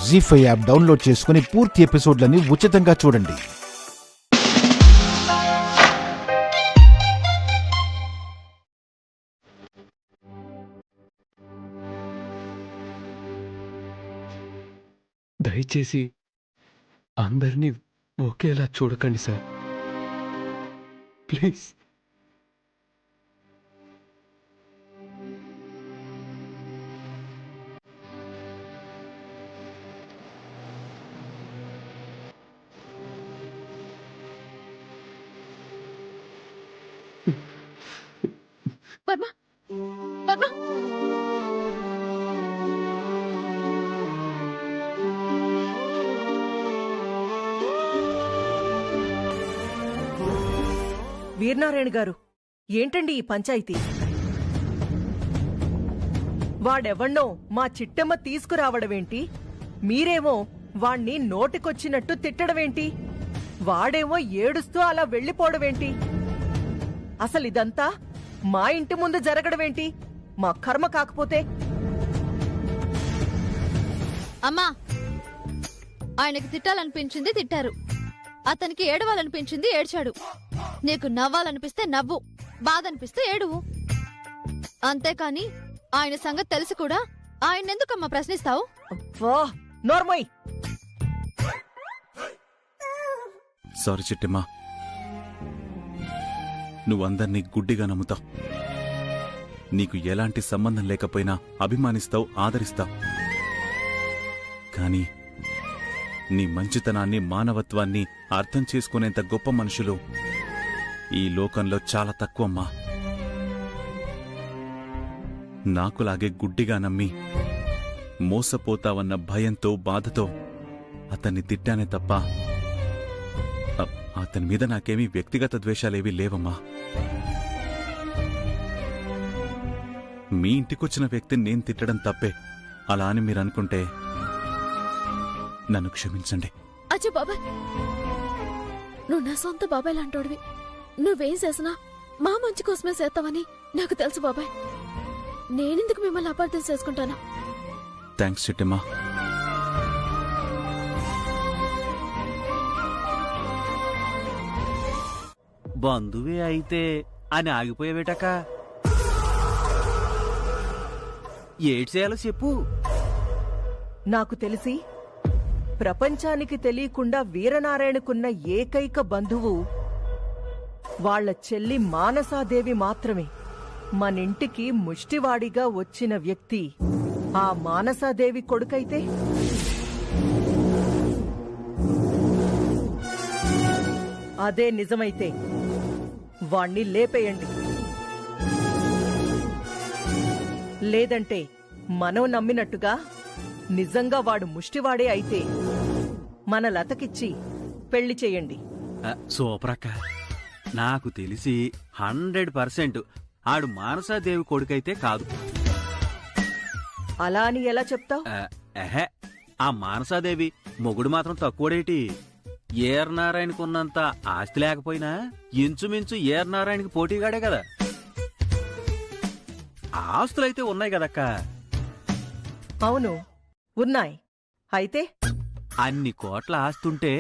జీ5 app download చేసుకుని పూర్తి ఎపిసోడ్లని ఉచితంగా చూడండి. దయచేసి అందరినీ ఒకేలా చూడకండి సార్, ప్లీజ్. వర్మ, వర్మ, వీరనారాయణ గారు, ఏంటండి ఈ పంచాయితీ? వాడెవణ్ణో మా చిట్టమ్మ తీసుకురావడమేంటి? మీరేమో వాణ్ణి నోటికొచ్చినట్టు తిట్టడమేంటి? వాడేమో ఏడుస్తూ అలా వెళ్ళిపోవడమేంటి? అసలిదంతా మా ఇంటి ముందు జరగడమేంటి? మా కర్మ కాకపోతే. అమ్మా, ఆయనకి తిట్టాలనిపించింది తిట్టారు, అతనికి ఏడవాలనిపించింది ఏడ్చాడు. నీకు నవ్వాలనిపిస్తే నవ్వు, బాధ అనిపిస్తే ఏడువు. అంతేకాని ఆయన సంగతి తెలిసి కూడా ఆయన్నెందుకమ్మా ప్రశ్నిస్తావు? నోర్మోయ్. సారీ చిట్టమ్మా, నువ్వందర్నీ గుడ్డిగా నమ్ముతావు. నీకు ఎలాంటి సంబంధం లేకపోయినా అభిమానిస్తావు, ఆదరిస్తావు. కానీ నీ మంచితనాన్ని, మానవత్వాన్ని అర్థం చేసుకునేంత గొప్ప మనుషులు ఈ లోకంలో చాలా తక్కువమ్మా. నాకులాగే గుడ్డిగా నమ్మి మోసపోతావన్న భయంతో, బాధతో అతన్ని తిట్టానే తప్ప అతని మీద నాకేమీ వ్యక్తిగత ద్వేషాలేవీ లేవమ్మా. మీ ఇంటికొచ్చిన వ్యక్తిని నేను తిట్టడం తప్పే. అలా అని మీరనుకుంటే నన్ను క్షమించండి. అచ్చా బాబాయ్, నువ్వు నా సొంత బాబాయ్ లాంటోడివి. నువ్వేం చేసినా మా మంచి కోసమే చేస్తావని నాకు తెలుసు బాబాయ్. నేనెందుకు మిమ్మల్ని అపార్థం చేసుకుంటానా? థ్యాంక్స్ చిట్టమ్మా. బంధువే అయితే అని ఆగిపోయేవేటక? ఏడ్ చేయాలో చెప్పు. నాకు తెలిసి ప్రపంచానికి తెలియకుండా వీరనారాయణకున్న ఏకైక బంధువు వాళ్ల చెల్లి మానసాదేవి మాత్రమే. మనింటికి ముష్టివాడిగా వచ్చిన వ్యక్తి ఆ మానసాదేవి కొడుకైతే, అదే నిజమైతే వాణ్ణి లేపేయండి. లేదంటే మనం నమ్మినట్టుగా నిజంగా వాడు ముష్టివాడే అయితే మన లతకిచ్చి పెళ్లి చేయండి. సూపరక్క, నాకు తెలిసి 100% ఆడు మానసాదేవి కొడుకైతే కాదు. అలా అని ఎలా చెప్తావ్? ఎహే, ఆ మానసాదేవి మొగుడు మాత్రం తక్కువడేటి. ఏర్నారాయణకున్నంత ఆస్తి లేకపోయినా ఇంచుమించు ఏర్నారాయణకి పోటీగాడే కదా. ఆస్తులైతే ఉన్నాయి కదక్క. అవును, ఉన్నాయి. అయితే అన్ని కోట్ల ఆస్తుంటే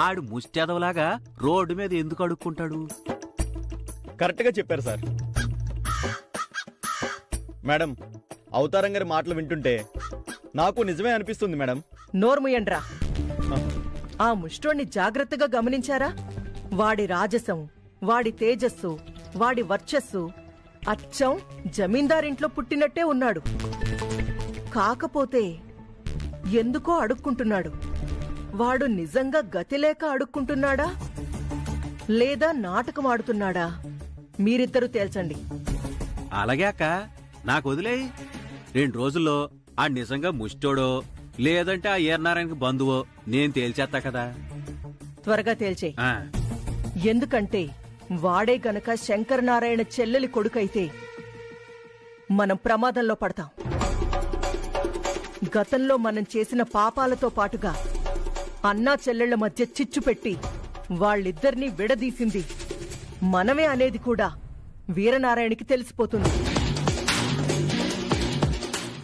ఆడు ముష్టెదవలాగా రోడ్డు మీద ఎందుకు అడుక్కుంటాడు? కరెక్ట్గా చెప్పారు సార్. మేడం, అవతారం గారి మాటలు వింటుంటే నాకు నిజమే అనిపిస్తుంది మేడం. నోర్ముయండ్రా. ఆ ముష్టోణ్ణి జాగ్రత్తగా గమనించారా? వాడి రాజసం, వాడి తేజస్సు, వాడి వర్చస్సు అచ్చం జమీందారింట్లో పుట్టినట్టే ఉన్నాడు. కాకపోతే ఎందుకో అడుక్కుంటున్నాడు. వాడు నిజంగా గతిలేక అడుక్కుంటున్నాడా లేదా నాటకమాడుతున్నాడా? మీరిద్దరూ తేల్చండి. అలాగే అక్క, నాకు వదిలేయి. 2 రోజుల్లో ఆ నిజంగా ముష్టోడో లేదంటే ఆ ఏర్నారాయణకి బంధువో నేను తేల్చేస్తా కదా. త్వరగా తేల్చే. ఎందుకంటే వాడే గనక శంకరనారాయణ చెల్లెలి కొడుకైతే మనం ప్రమాదంలో పడతాం. గతంలో మనం చేసిన పాపాలతో పాటుగా అన్నా చెల్లెళ్ల మధ్య చిచ్చు పెట్టి వాళ్ళిద్దరినీ విడదీసింది మనమే అనేది కూడా వీరనారాయణకి తెలిసిపోతుంది.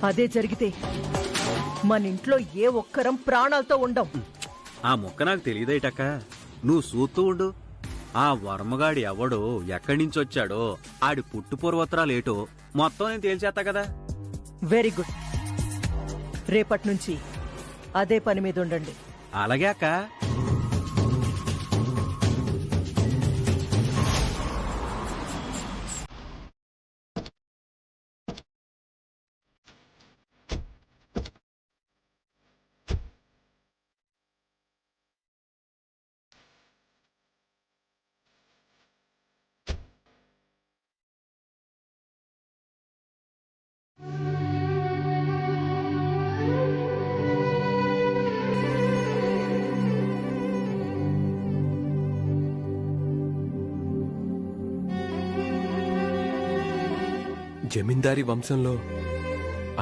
అదే జరిగితే మన ఇంట్లో ఏ ఒక్కరం ప్రాణాలతో ఉండం. ఆ ముక్క నాకు తెలియదేటక్క. నువ్వు చూస్తూ ఉండు. ఆ వర్మగాడి ఎవడో ఎక్కడి నుంచి వచ్చాడో ఆడి పుట్టు పూర్వోత్తరాలేటో మొత్తం నేను తేల్చేస్తా కదా. Very good. రేపటి నుంచి అదే పని మీద ఉండండి. అలాగే అక్క. జమీందారీ వంశంలో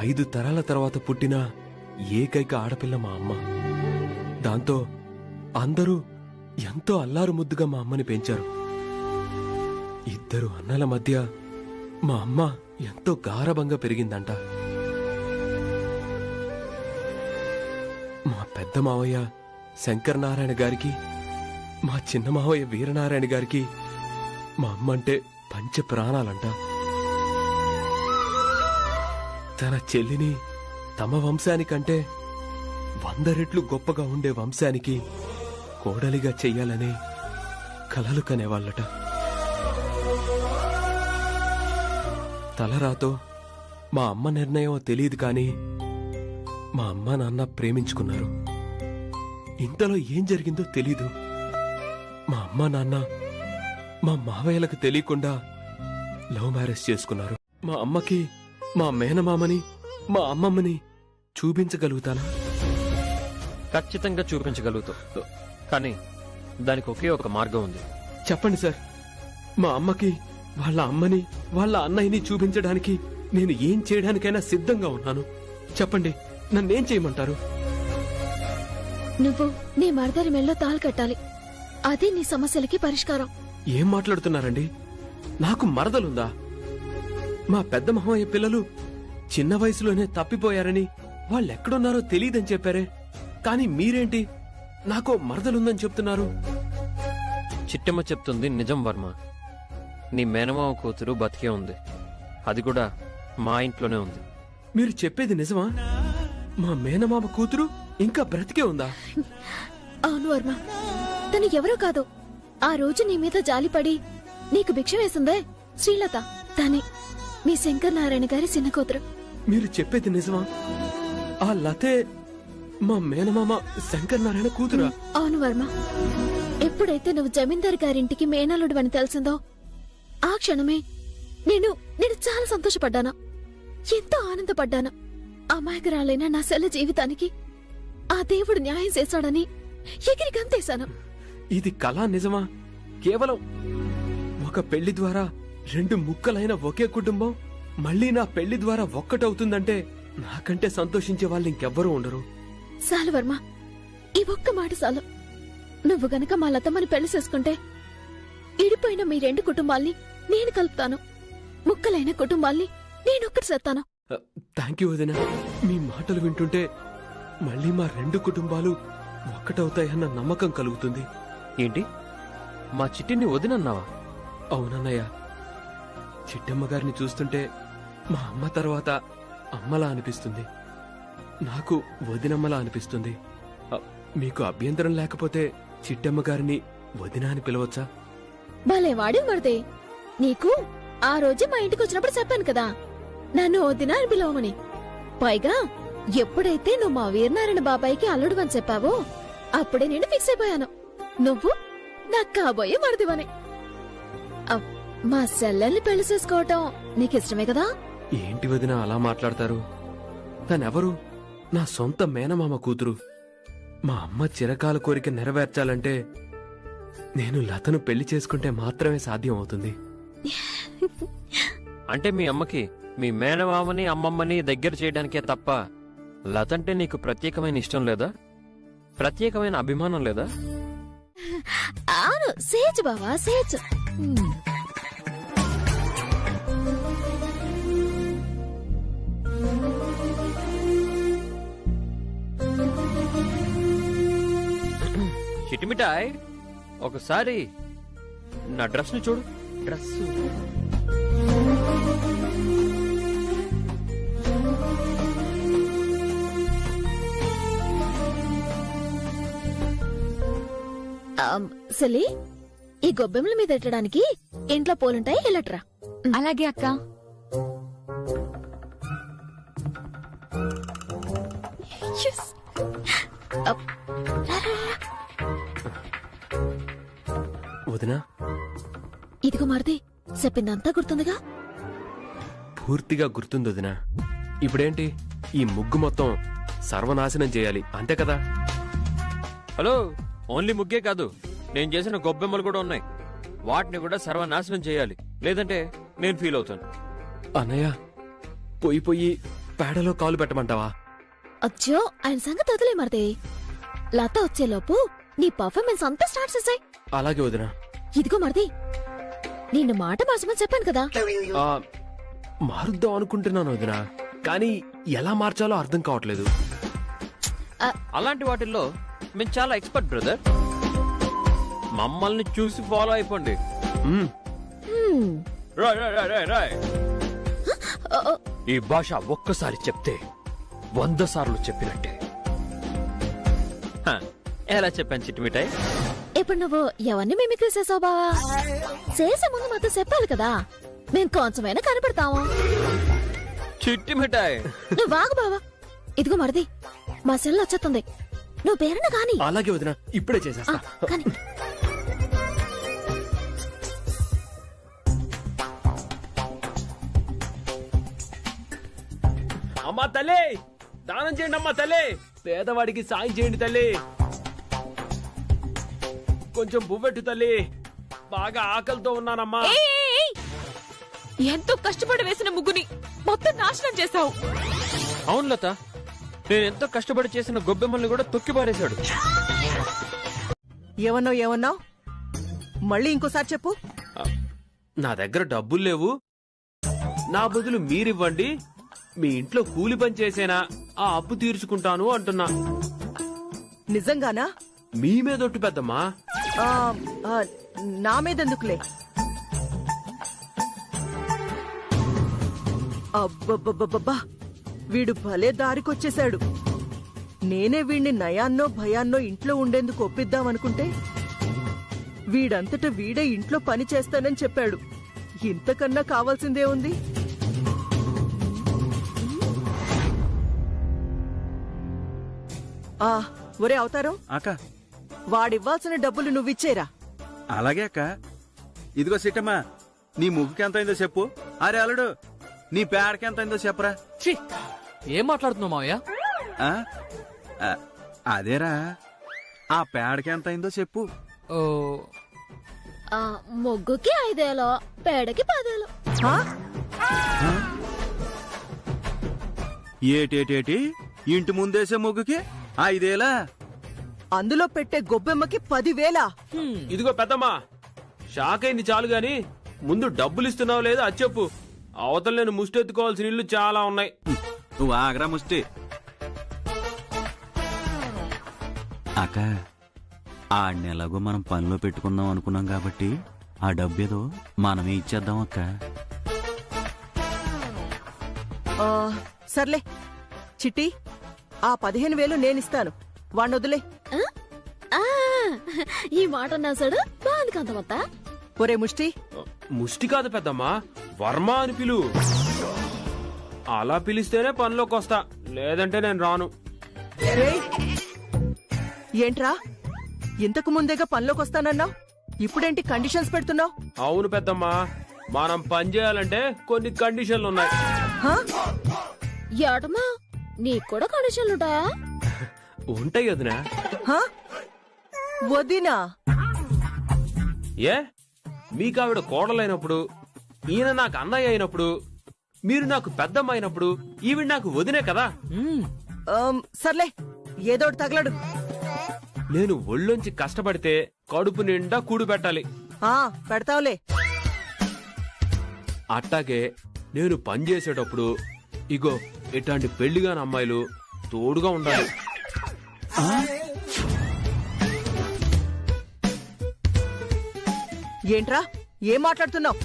5 తరాల తర్వాత పుట్టిన ఏకైక ఆడపిల్ల మా అమ్మ. దాంతో అందరూ ఎంతో అల్లారు ముద్దుగా మా అమ్మని పెంచారు. 2 అన్నల మధ్య మా అమ్మ ఎంతో గారభంగా పెరిగిందంట. మా పెద్ద మావయ్య శంకరనారాయణ గారికి, మా చిన్న మావయ్య వీరనారాయణ గారికి మా అమ్మ అంటే పంచ ప్రాణాలంట. తన చెల్లిని తమ వంశానికంటే 100 రెట్లు గొప్పగా ఉండే వంశానికి కోడలిగా చెయ్యాలని కలలు కనేవాళ్ళట. తలరాతో మా అమ్మ నిర్ణయం తెలియదు కానీ మా అమ్మ నాన్న ప్రేమించుకున్నారు. ఇంతలో ఏం జరిగిందో తెలీదు. మా అమ్మ నాన్న మా మావయ్యలకు తెలియకుండా లవ్ మ్యారేజ్ చేసుకున్నారు. మా అమ్మకి మా మేనమామని, మా అమ్మమ్మని చూపించగలుగుతానా? ఖచ్చితంగా చూపించగలుగుతావు, కానీ దానికి ఒకే ఒక మార్గం ఉంది. చెప్పండి సార్. మా అమ్మకి వాళ్ళ అమ్మని, వాళ్ళ అన్నయ్యని చూపించడానికి నేను ఏం చేయడానికైనా సిద్ధంగా ఉన్నాను. చెప్పండి, నన్నేం చేయమంటారు? నువ్వు నీ మరదరి మెళ్ళో తాళి కట్టాలి. అదే నీ సమస్యలకి పరిష్కారం. ఏం మాట్లాడుతున్నారండి? నాకు మరదలుందా? మా పెద్ద మహమయ్య పిల్లలు చిన్న వయసులోనే తప్పిపోయారని వాళ్ళెక్కడున్నారో తెలియదని చెప్పారే, కానీ మీరేంటి నాకో మరదలుందని చెప్తున్నారు? చిట్టమ్మ చెప్తుంది నిజం వర్మ. నీ మేనమావ కూతురు బతికే ఉంది. అది కూడా మా ఇంట్లోనే ఉంది. మీరు చెప్పేది నిజమా? మా మేనమామ కూతురు ఇంకా బ్రతికే ఉందా? అవును వర్మ, తను ఎవరో కాదు. ఆ రోజు నీ మీద జాలిపడి నీకు భిక్ష వేసిందే శ్రీలత. తనే మీ శంకర్ నారాయణ గారి చిన్న కూతురు. మీరు చెప్పేది నిజమా? ఆ లతే మా మేనమామ శంకర్ నారాయణ కూతురా? అవును వర్మ. ఎప్పుడైతే నువ్వు జమీందార్ గారింటికి మేనల్లుడు అని తెలిసిందో ఆ క్షణమే నేను చాలా సంతోషపడ్డాను, ఎంతో ఆనందపడ్డాను. అమాయకురాలైన నా సెల్ల జీవితానికి ఆ దేవుడు న్యాయం చేశాడని ఎగిరి గంతేశాను. ఇది కళా నిజమా? కేవలం ఒక పెళ్లి ద్వారా 2 ముక్కలైన ఒకే కుటుంబం మళ్ళీ నా పెళ్లి ద్వారా ఒక్కటవుతుందంటే నాకంటే సంతోషించే వాళ్ళు ఇంకెవ్వరూ ఉండరు. చాలు వర్మ, ఈ ఒక్క మాట చాలు. నువ్వు గనక మా లతమ్మని పెళ్లి చేసుకుంటే ఇడిపోయిన మీ 2 కుటుంబాల్ని నేను కలుపుతాను. ముక్కలైన కుటుంబాల్ని నేనొక్కటి చేస్తాను. థ్యాంక్ యూ వదినా. మీ మాటలు వింటుంటే మళ్ళీ మా 2 కుటుంబాలు ఒక్కటవుతాయన్న నమ్మకం కలుగుతుంది. ఏంటి, మా చిట్టిని వదినన్నావా? అవునన్నయ్య. చిట్టమ్మ గారిని చూస్తుంటే మా అమ్మ తర్వాత అమ్మలా అనిపిస్తుంది. నాకు వదినమ్మలా అనిపిస్తుంది. మీకు అభ్యంతరం లేకపోతే చిట్టమ్మ గారిని వదిన అని పిలవచ్చా? భలే వాడి మరిదే. నీకు ఆ రోజు మా ఇంటికి వచ్చినప్పుడు చెప్పాను కదా నన్ను వదిన అని పిలవమని. పైగా ఎప్పుడైతే నువ్వు మా వీరనారాయణ బాబాయికి అల్లుడు అని చెప్పావో అప్పుడే నేను ఫిక్స్ అయిపోయాను, నువ్వు నాకు కాబోయే మరిదివని. మా సెల్లెల్ని పెళ్లి చేసుకోవటం నీకిష్టమే కదా? ఏంటి వదిన అలా మాట్లాడతారు? తనెవరు? నా సొంత మేనమామ కూతురు. మా అమ్మ చిరకాల కోరిక నెరవేర్చాలంటే నేను లతను పెళ్లి చేసుకుంటే మాత్రమే సాధ్యం అవుతుంది. అంటే మీ అమ్మకి మీ మేనమామని అమ్మమ్మని దగ్గర చేయడానికే తప్ప లతంటే నీకు ప్రత్యేకమైన ఇష్టం లేదా? ప్రత్యేకమైన అభిమానం లేదా? అవును, సేచు బావా సేచు. చిట్టిమిఠాయ్ ఒకసారి నా డ్రెస్ ని చూడు. డ్రెస్ సెలి, ఈ గొబ్బెమ్మల మీద పెట్టడానికి ఇంట్లో పూలుంటాయి, వెళ్ళట్రా. అలాగే అక్క. వదినా, ఇదిగో మరిది, చెప్పిందంతా గుర్తుందిగా? పూర్తిగా గుర్తుంది వదినా. ఇప్పుడేంటి, ఈ ముగ్గు మొత్తం సర్వనాశనం చేయాలి అంతే కదా? హలో, ఓన్లీ ముగ్గే కాదు, నేను చేసిన గొబ్బెమ్మలు కూడా ఉన్నాయి. వాటిని కూడా సర్వనాశనం చేయాలి, లేదంటే నేను ఫీల్ అవుతాను. అన్నయ్య, పొయ్యి పేడలో కాలు పెట్టమంటావా? అచ్చో, ఆయన సంగతి వదిలే మరిది. లత వచ్చేలోపు నీ పర్ఫార్మెన్స్ అంతా స్టార్ట్ చేసాయి. అలాగే వదినా. ఇదిగో మరిది, నిన్ను మాట మార్చమని చెప్పాను కదా. మారుద్దాం అనుకుంటున్నాను వదినా, కానీ ఎలా మార్చాలో అర్థం కావట్లేదు. అలాంటి వాటిల్లో మేము చాలా ఎక్స్పర్ట్ బ్రదర్. మమ్మల్ని చూసి ఫాలో అయిపోండి. రాయ్ రాయ్ రాయ్ రాయ్ రాయ్. ఈ భాష ఒక్కసారి చెప్తే 100 సార్లు చెప్పినట్టే. ఎలా చెప్పాను చిట్టిమిఠాయ్? ఇప్పుడు నువ్వు ఎవరిని మిమిక్రీ చేసావు బావా? చేసే ముందు మాతో చెప్పాలి కదా, మేము కొంచెమైనా కనపడతాము. చిట్టిమిఠాయ్ నువ్వు వాగు బావా. ఇదిగో మరిది, మా సెల్ వచ్చేస్తుంది, నువ్వు పేరున కాని. అలాగే వదినా, ఇప్పుడే చేసేస్తా. కానీ అమ్మా తల్లి, దానం చేయండి అమ్మా తల్లి, పేదవాడికి సాయం చేయండి తల్లి. కొంచెం బువ్వెట్టు తల్లి, బాగా ఆకలితో ఉన్నానమ్మా. ఎంతో కష్టపడి వేసిన ముగ్గుని మొత్తం నాశనం చేశావు. అవును లత, నేను ఎంతో కష్టపడి చేసిన గొబ్బెమ్మల్ని కూడా తొక్కిపారేశాడు. ఏమన్నావు? మళ్ళీ ఇంకోసారి చెప్పు. నా దగ్గర డబ్బులు లేవు, నా బదులు మీరివ్వండి, మీ ఇంట్లో కూలి పని చేసేనా ఆ అప్పు తీర్చుకుంటాను అంటున్నా. నిజంగానా? మీ మీదొట్టు పెద్దమ్మా. ఆ, ఆ, నా మీదెందుకులే. అబ్బబ్బబ్బబ్బా, వీడు భలే దారికొచ్చేశాడు. నేనే వీణ్ణి నయాన్నో భయాన్నో ఇంట్లో ఉండేందుకు ఒప్పిద్దామనుకుంటే వీడంతట వీడే ఇంట్లో పని చేస్తానని చెప్పాడు. ఇంతకన్నా కావాల్సిందే ఉంది? ఒరే అవతారం, అక్క వాడివ్వాల్సిన డబ్బులు నువ్విచ్చేరా. అలాగే అక్క. ఇదిగో సిట్టమ్మా, నీ ముగ్గుకి ఎంత అయిందో చెప్పు. అరే అల్లుడు, నీ పేడకి ఎంత అయిందో చెప్పరా. ఏం మాట్లాడుతున్నావు మావయ్య? అదేరా, ఆ పేడకి ఎంత అయిందో చెప్పు. ముగ్గుకి 5,000, పేడకి 10,000. ఏటేటేటి, ఇంటి ముందేసే ముగ్గుకి 5,000? అందులో పెట్టే గొబ్బెమ్మకి 10,000? ఇదిగో పెద్దమ్మా, షాక్ అయింది చాలు గాని ముందు డబ్బులు ఇస్తున్నావు లేదా అది చెప్పు. అవతల నేను ముష్టెత్తుకోవాల్సిన ఇల్లు చాలా ఉన్నాయి. నువ్వు ఆగ్రా ముష్టి. అక్క, ఆ నెలగో మనం పనిలో పెట్టుకుందాం అనుకున్నాం కాబట్టి ఆ డబ్బేదో మనమే ఇచ్చేద్దాం అక్క. సర్లే చిట్టి, ఆ 15,000 నేనిస్తాను, వాణ్ణి వదిలే. ఈ మాట అన్నా సడు బాగుంది కాంతమత్త. ఒరే ముష్టి. ముష్టి కాదు పెద్దమ్మా, వర్మ అని పిలు. అలా పిలిస్తేనే పనిలోకి వస్తా, లేదంటే నేను రాను. ఏంట్రా, ఇంతకు ముందేగా పనిలోకి వస్తానన్నావు, ఇప్పుడేంటి కండిషన్స్ పెడుతున్నావు? అవును పెద్దమ్మా, మనం పని చేయాలంటే కొన్ని కండిషన్లు ఉన్నాయి. ఏటమ్మా, నీకు కూడా కండిషన్లుంటాయా? ఉంటాయి వదినా. వదినా? ఏ, మీకు ఆవిడ కోడలైనప్పుడు, ఈయన నాకు అన్నయ్య అయినప్పుడు, మీరు నాకు పెద్దమ్మ అయినప్పుడు, ఈవిడ నాకు వదినే కదా. సర్లే, ఏదోటి తగలడు. నేను ఒళ్ళొంచి కష్టపడితే కడుపు నిండా కూడు పెట్టాలి. పెడతావులే. అట్టాగే నేను పని చేసేటప్పుడు ఇగో ఇట్లాంటి పెళ్లిగాని అమ్మాయిలు తోడుగా ఉండాలి. ఏంట్రా ఏం మాట్లాడుతున్నావు?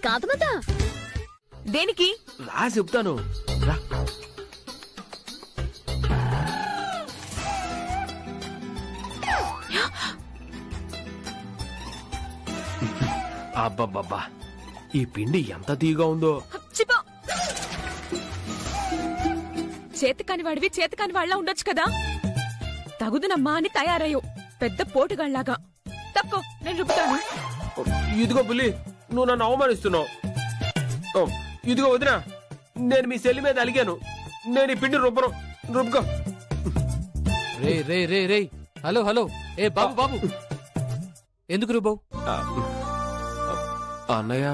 కాంతమత దేనికి? రా చెప్తాను రా. అబ్బబ్బబ్బా, ఈ పిండి ఎంత తీగా ఉందో. చిపో. చేతకాని వాడివి చేతకాని వాళ్ళ ఉండొచ్చు కదా. తగుదునమ్మా అని తయారయ్యో పెద్ద పోటుగాళ్లాగా. తప్పుకో, నేను రుబ్బుతాను. ఇదిగో బుల్లి, నువ్వు నన్ను అవమానిస్తున్నావు. ఇదిగో వదినా, నేను మీ సెల్లి మీద అలిగాను. నేను ఈ పిండి రుబ్బను. రుబ్బుకో. రే రే రే రే హలో హలో, ఏ బాబు బాబు, ఎందుకు రుబావు? అన్నయ్య,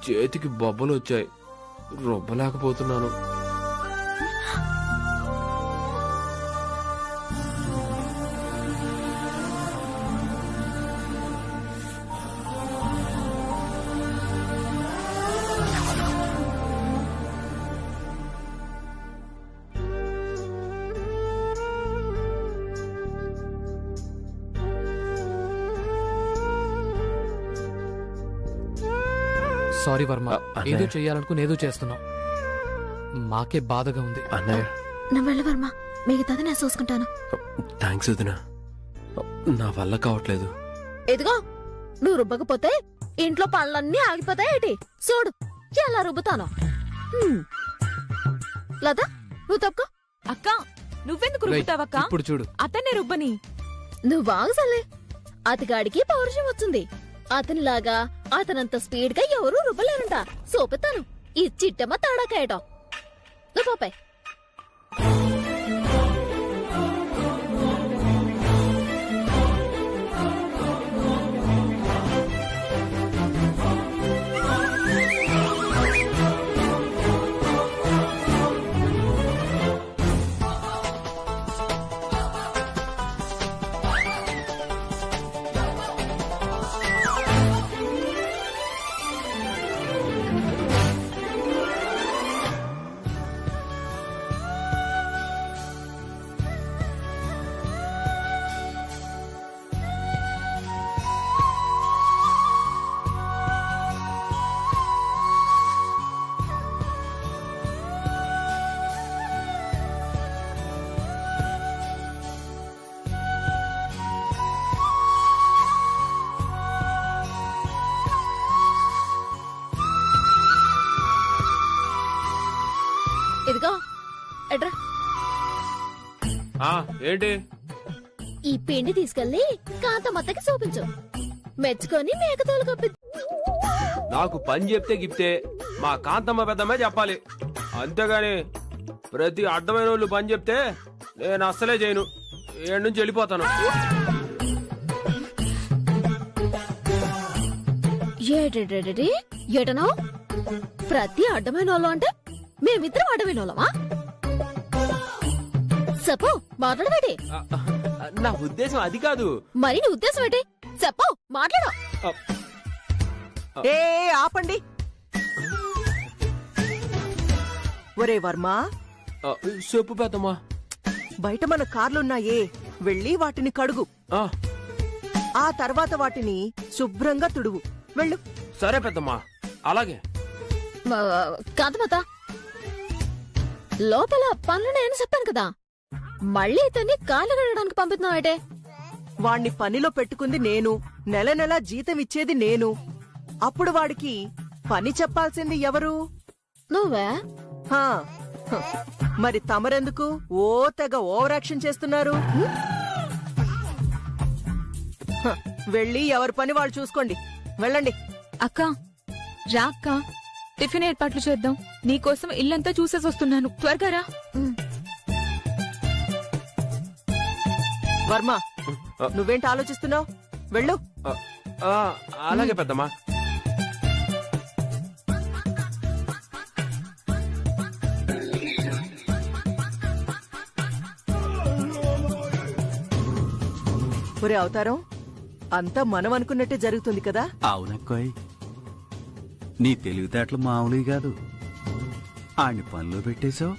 చేతికి బొబ్బలు వచ్చాయి, రుబ్బలేకపోతున్నాను. సారీ వర్మ, ఏదో చెయ్యాలనుకుని ఏదో చేస్తున్నావు. మాకే బాధగా ఉంది. అన్నయ్య, నువ్వు వెళ్ళి వర్మ, మిగతాది నేను చూసుకుంటాను. థ్యాంక్స్ వదినా, నా వల్ల కావట్లేదు. ఇదిగో, నువ్వు రుబ్బకపోతే ఇంట్లో పనులన్నీ ఆగిపోతాయేటి. చూడు ఎలా రుబ్బుతాను. లతా, నువ్వు తప్పుకో. అక్క, నువ్వెందుకు రుబ్బుతావక్క? ఇప్పుడు చూడు, అతనే రుబ్బని. నువ్వు బాగుసలే. అతగాడికి పౌరుషం వచ్చింది. అతనిలాగా అతనంత స్పీడ్ గా ఎవరూ రుబ్బలేరంట. సోపెత్తాను ఈ చిట్టమ్మ తాడాకాయటం. నువ్వు పాపాయ్. ఇదిగో ఎడ్రా. ఏంటి? ఈ పిండి తీసుకెళ్లి కాంతమ్మకి చూపించు. మెచ్చుకొని మేకతోలు కప్పి. నాకు పని చెప్తే గిప్తే మా కాంతమ్మ పెద్దమ్మే చెప్పాలి, అంతేగాని ప్రతి అడ్డమైన వాళ్ళు పని చెప్తే నేను అస్సలే చేయను. ఏడు నుంచి వెళ్ళిపోతాను. ఏటనో ప్రతి అడ్డమైన వాళ్ళు అంటే మేమిద్దరం అడ్డమైన వాళ్ళమా? చెప్పు, మాట్లాడబెట్టి. నా ఉద్దేశం అది కాదు. మరి నీ ఉద్దేశం ఏంటి? చెప్పు, మాట్లాడు. ఏ ఆపండి. ఒరే వర్మ, చెప్పు పెద్దమ్మా. బయట మన కార్లున్నాయే, వెళ్ళి వాటిని కడుగు. ఆ తర్వాత వాటిని శుభ్రంగా తుడువు. వెళ్ళు. సరే పెద్దమ్మా, అలాగే. కాంతమత, లోపల పనులు నేను చెప్పాను కదా, మళ్ళీ ఇతన్ని కాళ్ళు కడగడానికి పంపుతున్నావుటే. వాణ్ణి పనిలో పెట్టుకుంది నేను, నెల నెల జీతం ఇచ్చేది నేను. అప్పుడు వాడికి పని చెప్పాల్సింది ఎవరు? నువ్వే. మరి తమరెందుకు ఓ తెగ ఓవర్ యాక్షన్ చేస్తున్నారు? వెళ్ళి ఎవరి పని వాళ్ళు చూసుకోండి. వెళ్ళండి. అక్క, రా అక్క, టిఫిన్ ఏర్పాట్లు చేద్దాం. నీకోసం ఇల్లంతా చూసేసి వస్తున్నాను. త్వరగా రా. వర్మ, నువ్వేంటి ఆలోచిస్తున్నావు? వెళ్ళు. అలాగే పెద్దమ్మా. ఒరే అవతారం, అంతా మనం అనుకున్నట్టే జరుగుతుంది కదా? అవునక్కోయ్, నీ తెలివితేటలు మామూలు కాదు. ఆడిని పనిలో పెట్టేశావు,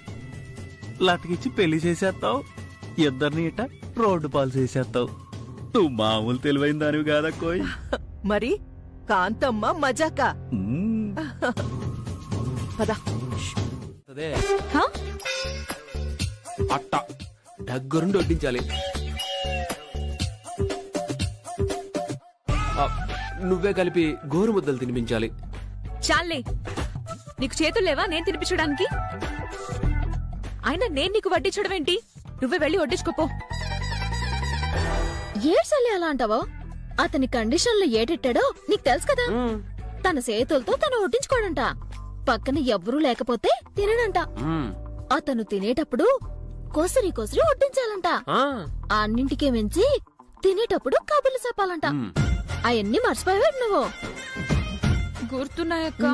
లతకిచ్చి పెళ్లి చేసేస్తావు, ఇద్దరిని ఇట రోడ్డు పాలు చేసేస్తావు. నువ్వు మామూలు తెలివైన దానివి కాదా కోయ్. మరి కాంతమ్మ మజాకా. పద. అదే అట్ట దగ్గరుండి వడ్డించాలి. నువ్వే కలిపి గోరు ముద్దలు తినిపించాలి. చాలే, నీకు చేతులు లేవా నేను తినిపించడానికి? అయినా నేను నీకు వడ్డించడం ఏంటి? నువ్వే వెళ్ళి వడ్డించుకోపో. ఏడ్సలే అలా అంటావో? అతని కండిషన్ లో ఏటెట్టాడో నీకు తెలుసు కదా. తన చేతులతో తను వడ్డించుకోడంట. పక్కన ఎవ్వరూ లేకపోతే తినడంట. అతను తినేటప్పుడు కొసరి కొసరి వడ్డించాలంట. అన్నింటికే మించి తినేటప్పుడు కబుర్లు చెప్పాలంట. అవన్నీ మర్చిపోయాడు నువ్వు. గుర్తున్నాయక్క.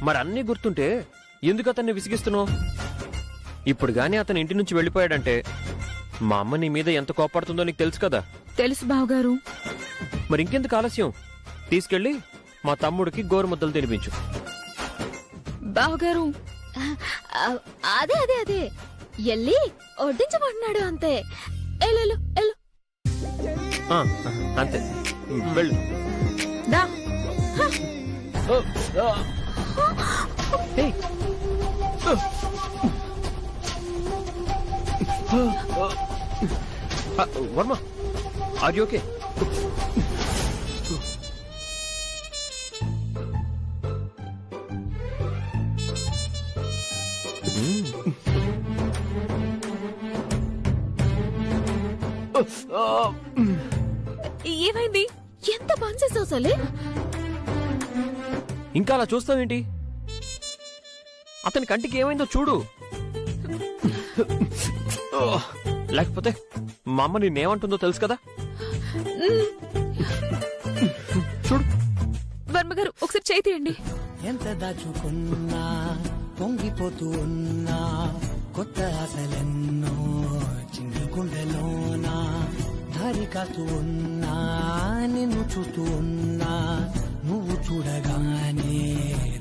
మరి అన్నీ గుర్తుంటే ఎందుకు అతన్ని విసిగిస్తున్నావు? ఇప్పుడు గాని అతను ఇంటి నుంచి వెళ్ళిపోయాడంటే మా అమ్మ నీ మీద ఎంత కోపడుతుందో నీకు తెలుసు కదా. తెలుసు బావగారు. మరి ఇంకెందుకు ఆలస్యం? తీసుకెళ్లి మా తమ్ముడికి గోరుముద్దలు తినిపించు. బావగారు అదే అదే అదే ఎల్లి వడ్డించమంటున్నాడు అంతే. ఎల్లు ఎల్లు. అంతే, వెళ్ళు. దా. Varma, are you okay? ఏమైంది? ఎంత పని చేసావు సలే? ఇంకా అలా చూస్తావేంటి? అతని కంటికి ఏమైందో చూడు. లేకపోతే మా అమ్మ నిన్నేమంటుందో తెలుసు కదా. చూడు. వర్మగారు ఒకసారి చేయి తీయండి. ఎంత దాచుకున్నా పొంగిపోతూ ఉన్నా కొత్త ఆశలెన్నో చిన్న గుండెలోనా దారి కాస్తూ ఉన్నా నిన్ను చూస్తూ ఉన్నా నువ్వు చూడగానే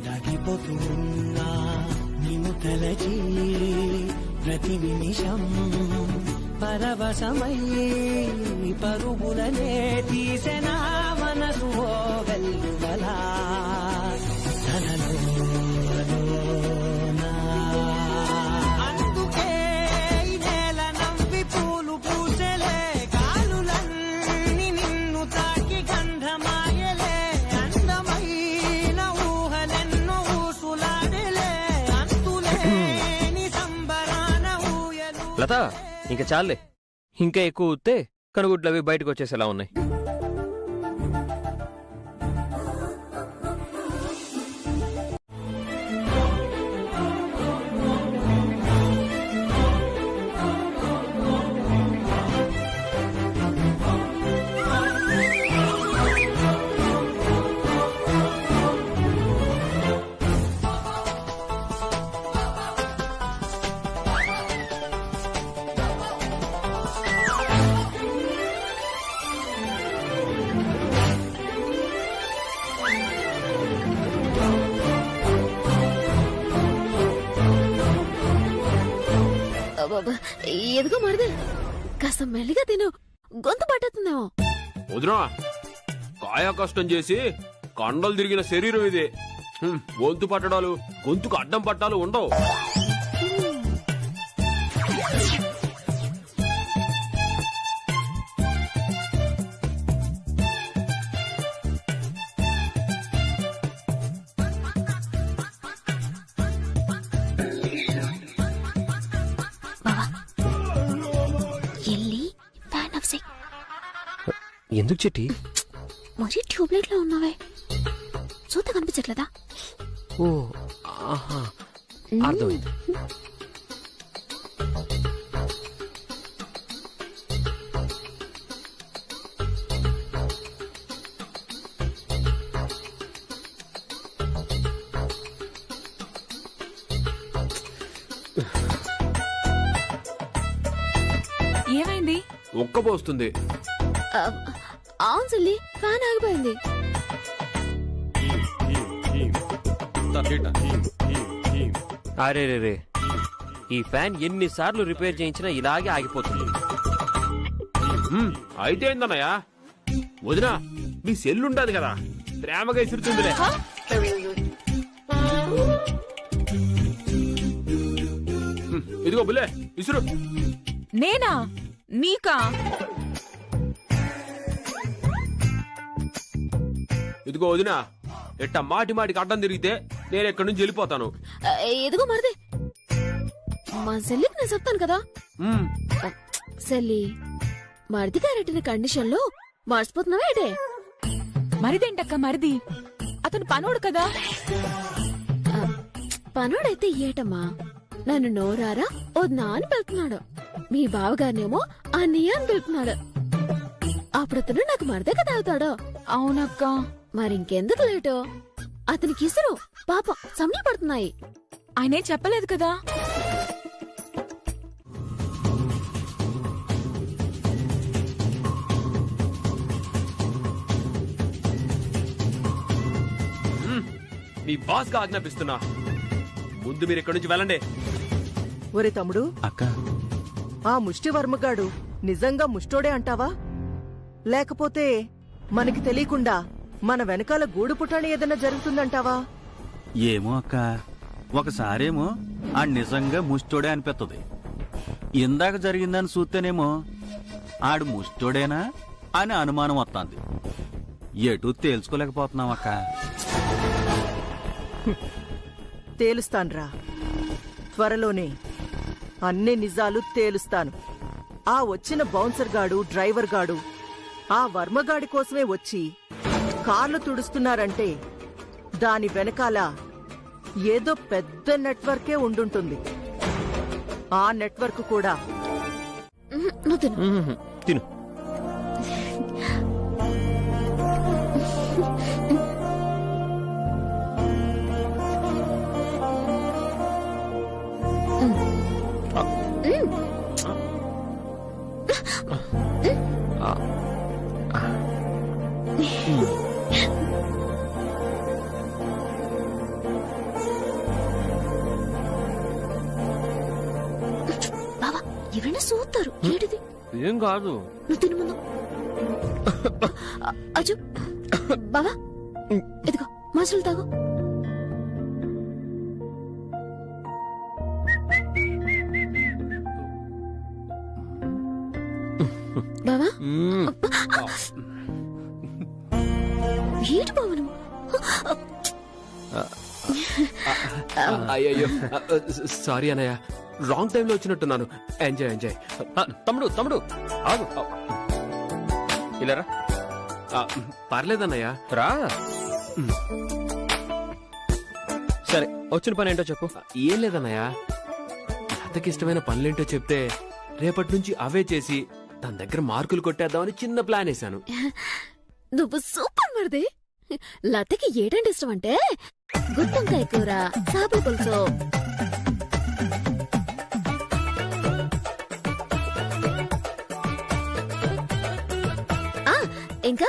దాగిపోతూ ఉన్నా నిన్ను తలచి ప్రతి నిమిషం పరవశమై పరుగులనే తీసెనా మనసు వెల్లువలా అందుకే నేల నవ్వి పూలు పూసలే కాలులన్నీ నిన్ను తాకి గంధమాయలే అందమైన ఊహలెన్నో ఊసులాడలే అంతులేని సంబరాన ఊయలు. లత, ఇంకా చాలే. ఇంకా ఎక్కువ ఊస్తే కనుగుడ్లు అవి బయటకు వచ్చేసేలా ఉన్నాయి. ఎదుగో మరదే, కాస్త మెల్లిగా తిను, గొంతు పట్టుతుందేమో. వదినా, కాయ కష్టం చేసి కండలు తిరిగిన శరీరం ఇది. గొంతు పట్టడాలు, గొంతుకు అడ్డం పట్టాలు ఉండవు. ఎందుకు చెట్టి మరి ట్యూబ్లైట్ లో ఉన్నావే, చూత కనిపించట్లేదా? ఓ ఆహా, అర్థమైంది. ఏమైంది? ఒక్కపోస్తుంది. అవును చెల్లి, ఫ్యాన్ ఆగిపోయింది. అరే రే రే, ఈ ఫ్యాన్ ఎన్నిసార్లు రిపేర్ చేయించినా ఇలాగే ఆగిపోతుంది. అయితే ఏందన్నయ్య వదినా మీ సెల్లుండదు కదా ప్రేమగా ఇసురుతుందిలే. ఇదిగో బుల్లే ఇసురు. నేనా? నీకా? ఇదిగో వదినా ఎట్ట మాటి మాటికి అడ్డం తిరిగితే నేను ఎక్కడి నుంచి వెళ్ళిపోతాను. ఎదుగో మరిది, మా సెల్లికి నేను చెప్తాను కదా. సెల్లి, మరిది గారెట్టిన కండిషన్ లో మార్చిపోతున్నావా ఏటే? మరిదేంటక్క మరిది? అతను పనోడు కదా. పనోడైతే ఏటమ్మా, నన్ను నోరారా వద్నా అని పిలుతున్నాడు. మీ బావగారినేమో అన్నయ్య అని పిలుతున్నాడు. అప్పుడు అతను నాకు మరిదే కదా అవుతాడు. అవునక్క. మరింకెందుకు లేటు? అతనికి ఇసురు పాపం సమని పడుతున్నాయి. ఆయనే చెప్పలేదు కదా. నీ బాస్ గా ఆజ్ఞాపిస్తున్నా, ముందు మీరు ఇక్కడి నుంచి వెళ్ళండి. ఒరే తమ్ముడు, అక్క ఆ ముష్టివర్మగాడు నిజంగా ముష్టోడే అంటావా? లేకపోతే మనకి తెలియకుండా మన వెనకాల గూడు పుటాణి ఏదైనా జరుగుతుందంటావా? ఏమో అక్క, ఒకసారేమో ఆ నిజంగా ముష్టోడే అనిపిస్తుంది. ఇందాక జరిగిందని చూస్తేనేమో ఆడు ముష్టోడేనా అని అనుమానం వస్తుంది. ఎటు తేల్చుకోలేకపోతున్నాం అక్క. తేలుస్తాన్రా, త్వరలోనే అన్ని నిజాలు తేలుస్తాను. ఆ వచ్చిన బౌన్సర్ గాడు, డ్రైవర్ గాడు ఆ వర్మగాడి కోసమే వచ్చి కార్లు తుడుస్తున్నారంటే దాని వెనకాల ఏదో పెద్ద నెట్వర్కే ఉండుంటుంది. ఆ నెట్వర్క్ కూడా తిను. బావా, ఎవరైనా చూస్తారు. ఏంటిది? ఏం కాదు. నువ్వు తిను ముందు. అజు బావా, ఇదిగో మనుషులు తాగు. బావా, ఏంటి బావా నువ్వు? అయ్యయ్యో సారీ అన్నయ్య, రాంగ్ టైంలో వచ్చినట్టున్నాను. Enjoy enjoy. తమ్ముడు తమ్ముడు ఆగు. ఇలారా. పర్లేదన్నయ్య, రా. సరే, వచ్చిన పని ఏంటో చెప్పు. ఏం లేదన్నయ్య, లతకి ఇష్టమైన పనులేంటో చెప్తే రేపటి నుంచి అవే చేసి తన దగ్గర మార్కులు కొట్టేద్దామని చిన్న ప్లాన్ వేశాను. నువ్వు సూపర్ మరిది. లతకి ఏటంటే ఇష్టం అంటే గుత్తొంకాయ కూర, చేపల పులుసు. ఇంకా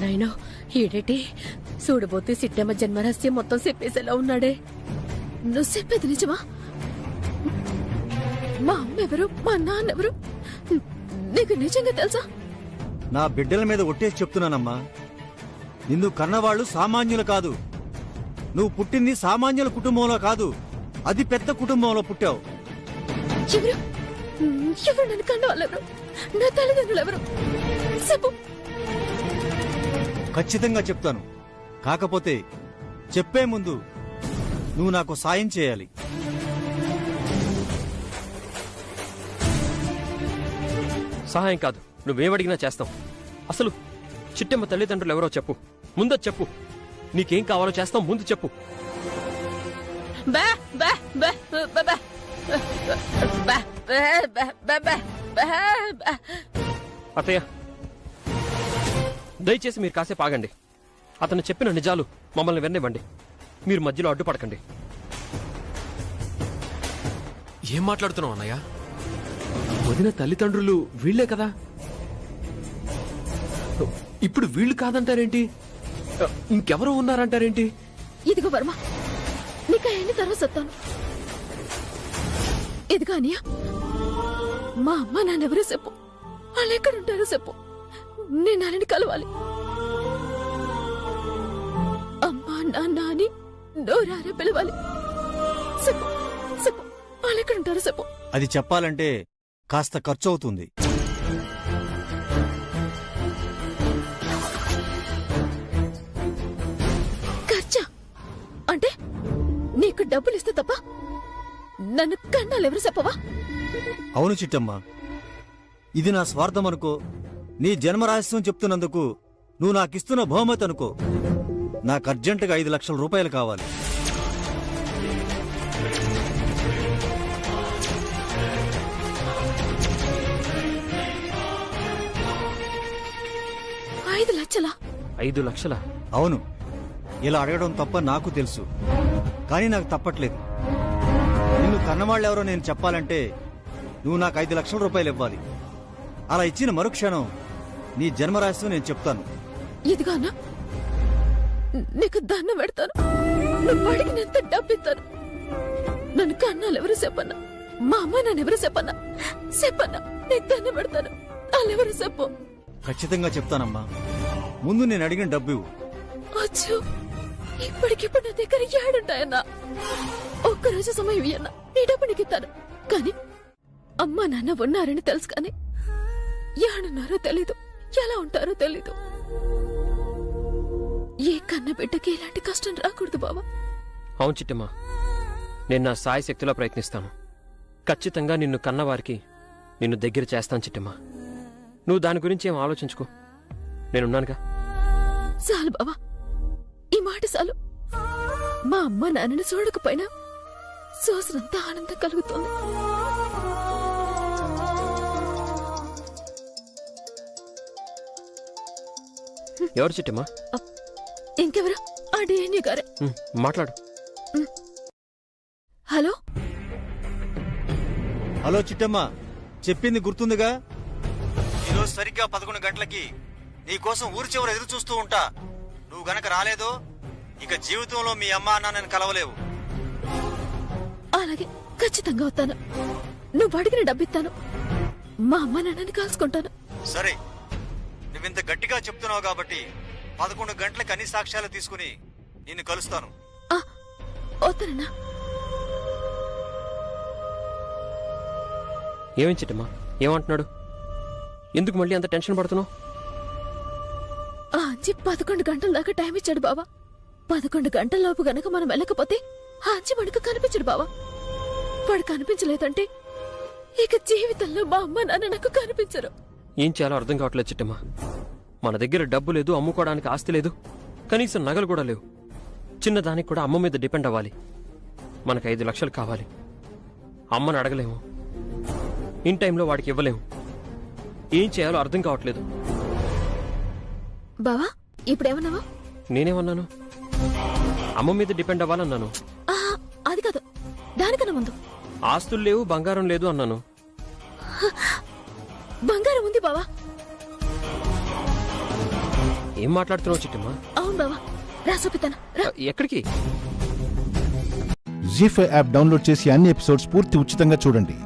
నాయనో, ఈడేటి చూడబోతే సిట్టమ్మ జన్మరహస్యం మొత్తం చెప్పేసేలా ఉన్నాడే. నువ్వు చెప్పేది నిజమా? మా అమ్మ ఎవరు, మా నాన్నెవరు నీకు నిజంగా తెలుసా? నా బిడ్డల మీద ఒట్టేసి చెప్తున్నానమ్మా, నిన్ను కన్నవాళ్లు సామాన్యులు కాదు. నువ్వు పుట్టింది సామాన్యుల కుటుంబంలో కాదు, అది పెద్ద కుటుంబంలో పుట్టావు. ఎవరు నన్ను కన్న వాళ్ళెవరు? నా తల్లిదండ్రులు ఎవరు? చెప్పు. ఖచ్చితంగా చెప్తాను. కాకపోతే చెప్పే ముందు నువ్వు నాకు సాయం చేయాలి. సహాయం కాదు, నువ్వేమడిగినా చేస్తాం. అసలు చిట్టమ్మ తల్లిదండ్రులు ఎవరో చెప్పు. ముందు చెప్పు. నీకేం కావాలో చేస్తాం, ముందు చెప్పు. అత్తయ్య, దయచేసి మీరు కాసేపు ఆగండి. అతను చెప్పిన నిజాలు మమ్మల్ని విననివ్వండి. మీరు మధ్యలో అడ్డుపడకండి. ఏం మాట్లాడుతున్నావు అన్నయ్య? వదిన తల్లిదండ్రులు వీళ్లే కదా. ఇప్పుడు వీళ్ళు కాదంటారేంటి? ఇంకెవరో ఉన్నారంటారేంటి? ఇదిగో వర్మ, నీకు అయ్యింది తర్వాత చెప్తాను. ఇదిగో అనియా, మా అమ్మ నాన్నెవరో చెప్పు, వాళ్ళు ఎక్కడుంటారో చెప్పు, నేను నాన్నని కలవాలి. అమ్మా నాన్న అని నోరారా పిలవాలి. చెప్పు చెప్పు, వాళ్ళు ఎక్కడుంటారో చెప్పు. అది చెప్పాలంటే కాస్త ఖర్చు అవుతుంది. ఖర్చా అంటే నీకు డబ్బులు ఇస్తే తప్ప నన్ను కన్నాలు ఎవరు చెప్పవా? అవును చిట్టమ్మ, ఇది నా స్వార్థం అనుకో, నీ జన్మరహస్యం చెప్తున్నందుకు నువ్వు నాకిస్తున్న బహుమతి అనుకో. నాకు అర్జెంటుగా 5 లక్షల రూపాయలు కావాలి. ఐదు లక్షలా? 5 లక్షలా? అవును, ఇలా అడగడం తప్ప నాకు తెలుసు, కానీ నాకు తప్పట్లేదు. నిన్ను కన్నవాళ్ళెవరో నేను చెప్పాలంటే నువ్వు నాకు 5 లక్షల రూపాయలు ఇవ్వాలి. అలా ఇచ్చిన మరుక్షణం నీ జన్మరహస్యం నేను చెప్తాను. ఇదిగానా, నీకు దండం పెడతాను. నువ్వు అడిగినంత డబ్బిస్తాను. నన్ను కన్నాలు ఎవరు చెప్పన్నా, మా అమ్మ నన్నెవరు చెప్పన్నా, చెప్పన్నా నీకు దండం పెడతాను. వాళ్ళెవరు చెప్పు. ఖచ్చితంగా చెప్తానమ్మా, ముందు నేను అడిగిన డబ్బు ఇవ్వు. అచ్చో, ఇప్పటికిప్పుడు నా దగ్గర ఏడుంటాయన్నా. ఒక్కరోజు సమయం ఇయ్యన్నా, నీ డబ్బు నీకు ఇస్తాను. కానీ అమ్మా నాన్న ఉన్నారని తెలుసు, కానీ ఏడున్నారో తెలీదు, ఎలా ఉంటారో తెలీదు. ఏ కన్న బిడ్డకి ఎలాంటి కష్టం రాకూడదు బావా. అవును చిట్టమ్మా, నేను నా సాయి శక్తిలో ప్రయత్నిస్తాను. ఖచ్చితంగా నిన్ను కన్నవారికి నిన్ను దగ్గర చేస్తాను చిట్టమ్మా. నువ్వు దాని గురించి ఏం ఆలోచించుకో, నేనున్నానుగా. చాలు బావా, ఈ మాట చాలు. మా అమ్మ నాన్నని చూడకపోయినా చూసినంత ఆనందం కలుగుతుంది. ఎవరు చిట్టమ్మా? ఇంకెవరు? ఆ డిఎన్ఏ గారే. మాట్లాడు. హలో హలో చిట్టమ్మ, చెప్పింది గుర్తుందిగా? ఈరోజు సరిగ్గా 11 గంటలకి నీకోసం ఊరి చివర ఎదురు చూస్తూ ఉంటా. నువ్వు గనక రాలేదో ఇక జీవితంలో మీ అమ్మా నాన్నని కలవలేవు. అలాగే, ఖచ్చితంగా వస్తాను. నువ్వు అడిగిన డబ్బిస్తాను. మా అమ్మ నాన్నని కలుసుకుంటాను. సరే, నువ్వింత గట్టిగా చెప్తున్నావు కాబట్టి 11 గంటలకు అన్ని సాక్ష్యాలు తీసుకుని నిన్ను కలుస్తాను. వస్తానన్నా. ఏమేం చిట్టమ్మా, ఏమంటున్నాడు? ఎందుకు మళ్ళీ అంత టెన్షన్ పడుతున్నావు? ఆ అంచి 11 గంటల దాకా టైం ఇచ్చాడు బావా. 11 గంటల లోపు గనక మనం వెళ్ళకపోతే ఆ అంచి మనకు కనిపించడు బావా. వాడు కనిపించలేదంటే ఇక జీవితంలో మా అమ్మ నాన్న నాకు కనిపించరు. ఏం చేయాలో అర్థం కావట్లేదు చిట్టమ్మా. మన దగ్గర డబ్బు లేదు, అమ్ముకోవడానికి ఆస్తి లేదు, కనీసం నగలు కూడా లేవు. చిన్నదానికి కూడా అమ్మ మీద డిపెండ్ అవ్వాలి. మనకు 5 లక్షలు కావాలి. అమ్మని అడగలేము, ఇన్ టైంలో వాడికి ఇవ్వలేము. ఏం చేయాలో అర్థం కావట్లేదు. బావా, ఇప్పుడేమన్నావా? నేనేమన్నాను? అమ్మ మీద డిపెండ్ అవ్వాలన్నాను. అది కాదు, దానికన్నా ముందు ఆస్తులు లేవు, బంగారం లేదు అన్నాను. బంగారం ఉంది బావా. ఏం మాట్లాడుతున్నావు చిట్టమ్మా? అవును బావా, రా చూపిస్తాను. ఎక్కడికి? జీ5 యాప్ డౌన్లోడ్ చేసి అన్ని ఎపిసోడ్స్ పూర్తి ఉచితంగా చూడండి.